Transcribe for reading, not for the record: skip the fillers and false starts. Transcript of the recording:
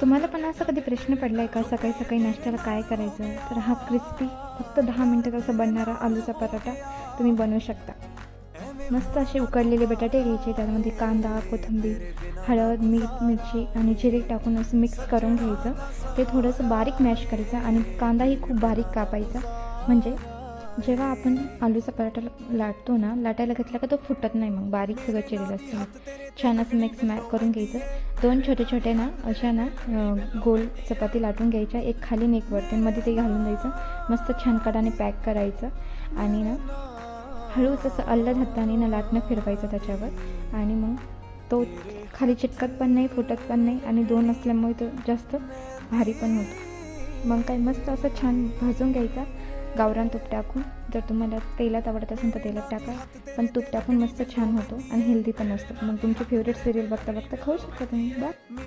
तुम्हाला पण असा कधी प्रश्न पडला आहे का, सकाळी सकाळी नाश्त्याला काय करायचं? तर हा क्रिस्पी फक्त 10 मिनटात असा बनणारा आलूचा पराठा तुम्ही बनवू शकता. मस्त असे उकडलेले बटाटे घ्यायचे, त्यामध्ये कांदा, कोथिंबीर, हळद, मीठ, मिरची आणि जिरे टाकून असं मिक्स करून घ्यायचं. ते थोडंसं बारीक मॅश करायचं आणि कांदाही खूप बारीक कापायचा. म्हणजे जेव्हा आपण आलूचा पराठा लाटतो ना, लाटायला घेतला का तो फुटत नाही, मग बारीक सगळं चिरलेलं असतं. छान असं मिक्स करून घ्यायचं. 2 छोटे छोटे ना अशा ना गोल चपाती लाटून घ्यायच्या, एक खाली आणि एक वरती, मध्ये ते घालून द्यायचं. मस्त छान कडाने पॅक करायचं आणि ना हळूच असं अल्लड हाताने ना लाटणं फिरवायचं त्याच्यावर. आणि मग तो खाली चिटकत पण नाही, फुटत पण नाही आणि 2 असल्यामुळे तो जास्त भारी पण होतो. मग काय मस्त असं छान भाजून घ्यायचा गावरान तूप टाकून. जर तुम्हाला तेलात आवडत असेल तर तेलात टाका, पण तूप टाकून मस्त छान होतो आणि हेल्दी पण असतो. मग तुमची फेवरेट सिरियल बघता बघता खाऊ शकता तुम्ही. बाय.